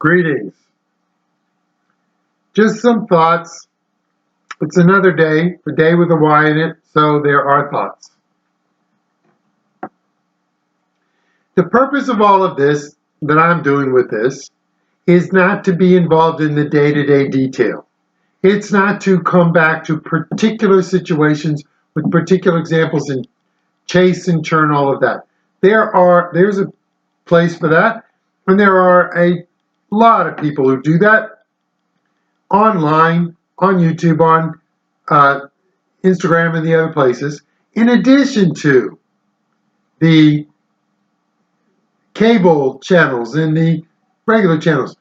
Greetings. Just some thoughts. It's another day, a day with a Y in it, so there are thoughts. The purpose of all of this that I'm doing with this is not to be involved in the day-to-day detail. It's not to come back to particular situations with particular examples and chase and churn all of that. There's a place for that, and there are a lot of people who do that online, on YouTube, on Instagram, and the other places, in addition to the cable channels and the regular channels.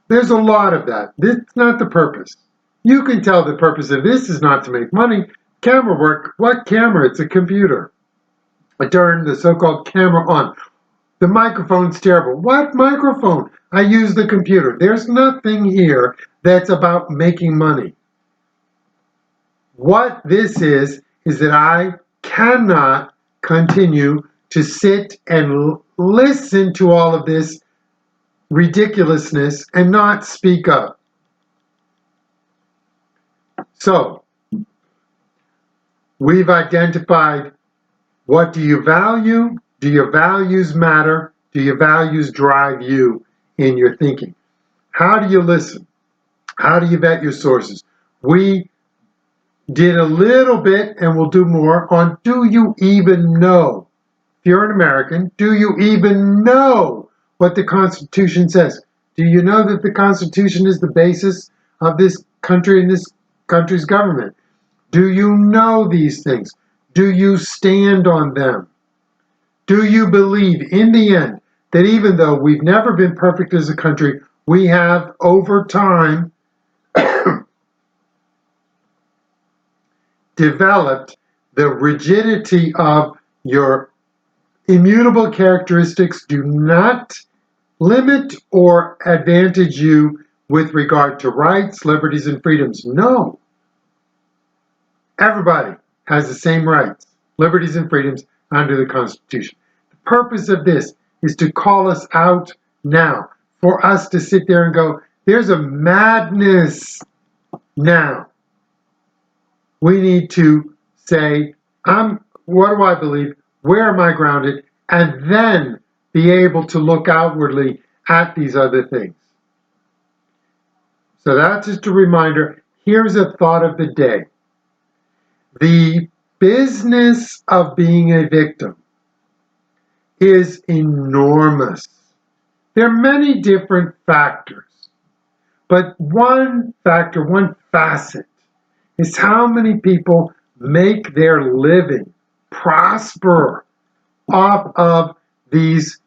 There's a lot of that. This is not the purpose. You can tell the purpose of this is not to make money. Camera work, what camera? It's a computer. I turn the so-called camera on. The microphone's terrible. What microphone? I use the computer. There's nothing here that's about making money. What this is that I cannot continue to sit and listen to all of this ridiculousness and not speak up. So, we've identified what do you value? Do your values matter? Do your values drive you in your thinking? How do you listen? How do you vet your sources? We did a little bit, and we'll do more, on do you even know? If you're an American, do you even know what the Constitution says? Do you know that the Constitution is the basis of this country and this country's government? Do you know these things? Do you stand on them? Do you believe, in the end, that even though we've never been perfect as a country, we have, over time, developed the rigidity of your immutable characteristics do not limit or advantage you with regard to rights, liberties, and freedoms? No. Everybody has the same rights, liberties, and freedoms under the Constitution. The purpose of this is to call us out now, for us to sit there and go, there's a madness now. We need to say, what do I believe? Where am I grounded? And then be able to look outwardly at these other things. So that's just a reminder. Here's a thought of the day. The business of being a victim is enormous. There are many different factors, but one factor, one facet, is how many people make their living, prosper off of these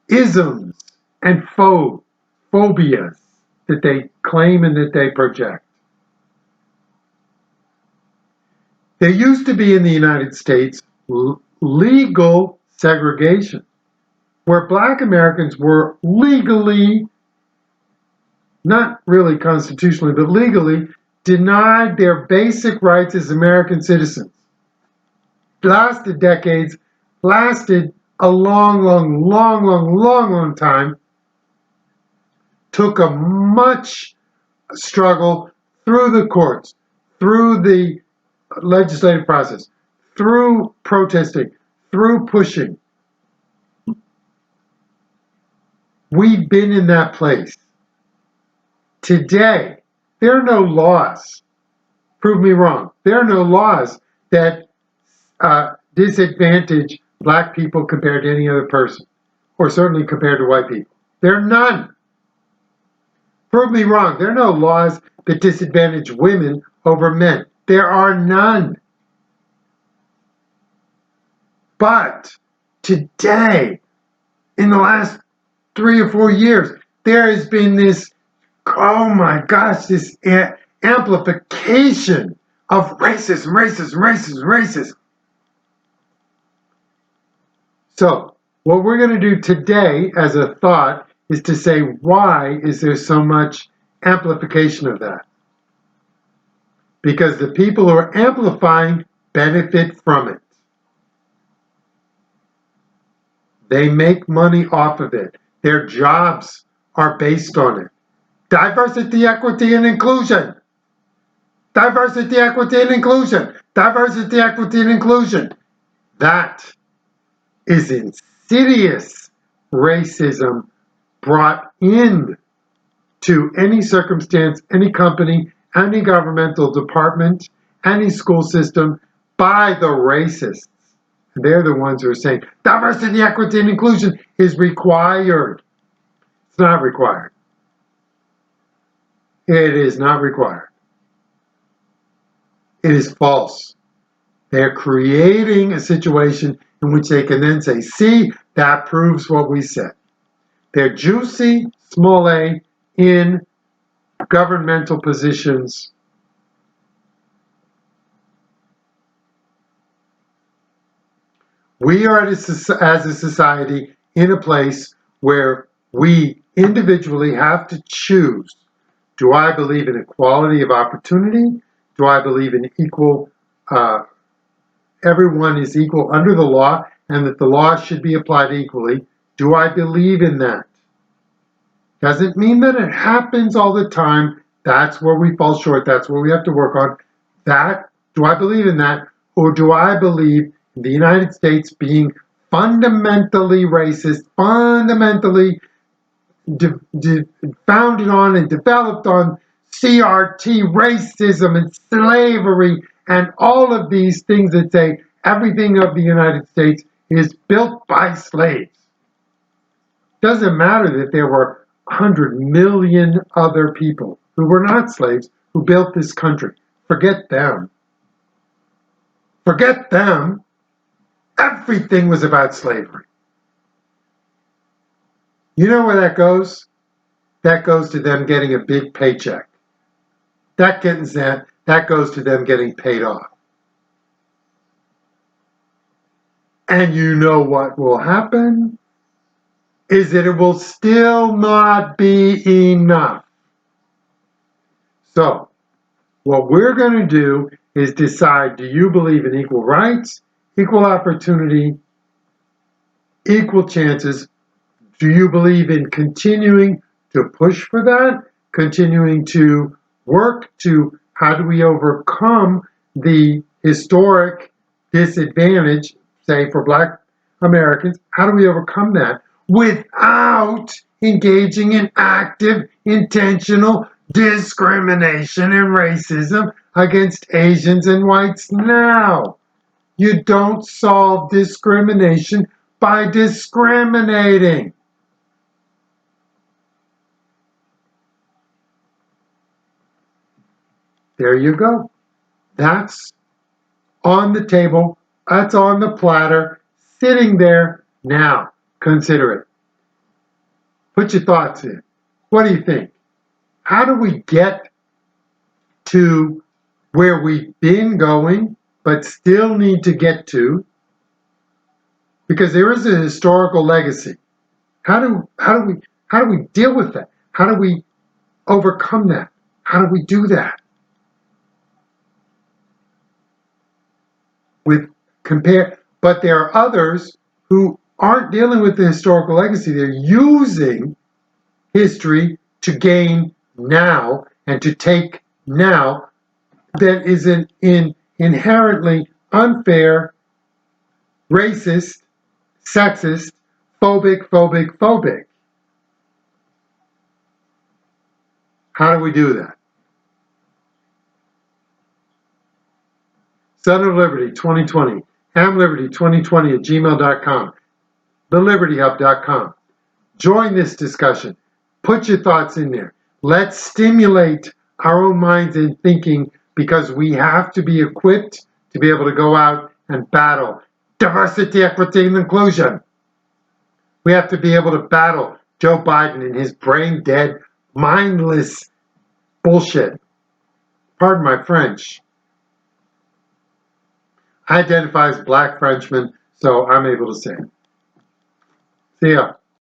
isms and phobias that they claim and that they project. There used to be in the United States legal segregation, where Black Americans were legally, not really constitutionally, but legally, denied their basic rights as American citizens. Lasted decades, lasted a long time, took a much struggle through the courts, through the legislative process, through protesting, through pushing. We've been in that place. Today, there are no laws. Prove me wrong. There are no laws that disadvantage Black people compared to any other person, or certainly compared to white people. There are none. Prove me wrong. There are no laws that disadvantage women over men. There are none. But today, in the last 3 or 4 years, there has been this, oh my gosh, this amplification of racism. So, what we're going to do today as a thought is to say, why is there so much amplification of that? Because the people who are amplifying benefit from it. They make money off of it. Their jobs are based on it. Diversity, equity, and inclusion. Diversity, equity, and inclusion. Diversity, equity, and inclusion. That is insidious racism brought in to any circumstance, any company, any governmental department, any school system by the racists. They're the ones who are saying diversity, equity, and inclusion is required. It's not required. It is not required. It is false. They're creating a situation in which they can then say, see, that proves what we said. They're juicy, small a, in governmental positions. We are, as a society, in a place where we individually have to choose. Do I believe in equality of opportunity? Do I believe in equal, everyone is equal under the law and that the law should be applied equally? Do I believe in that? Doesn't mean that it happens all the time. That's where we fall short. That's where we have to work on. Do I believe in that? Or do I believe in the United States being fundamentally racist, fundamentally founded on and developed on CRT, racism and slavery and all of these things that say everything of the United States is built by slaves? Doesn't matter that there were 100 million other people who were not slaves who built this country. Forget them. Forget them. Everything was about slavery. You know where that goes? That goes to them getting a big paycheck. That goes to them getting paid off. And you know what will happen? Is that it will still not be enough. So, what we're going to do is decide, do you believe in equal rights, equal opportunity, equal chances? Do you believe in continuing to push for that? Continuing to work to how do we overcome the historic disadvantage, say for Black Americans? How do we overcome that without engaging in active, intentional discrimination and racism against Asians and whites now? You don't solve discrimination by discriminating. There you go. That's on the table. That's on the platter, sitting there. Now, consider it. Put your thoughts in. What do you think? How do we get to where we've been going, but still need to get to? Because there is a historical legacy. How do we deal with that? How do we overcome that? How do we do that? But there are others who aren't dealing with the historical legacy. They're using history to gain now and to take now that is an inherently unfair, racist, sexist, phobic. How do we do that? Son of Liberty 2020, amliberty2020@gmail.com, thelibertyhub.com. Join this discussion. Put your thoughts in there. Let's stimulate our own minds and thinking, because we have to be equipped to be able to go out and battle diversity, equity, and inclusion. We have to be able to battle Joe Biden and his brain-dead, mindless bullshit. Pardon my French. I identify as Black Frenchman, so I'm able to say it. See ya.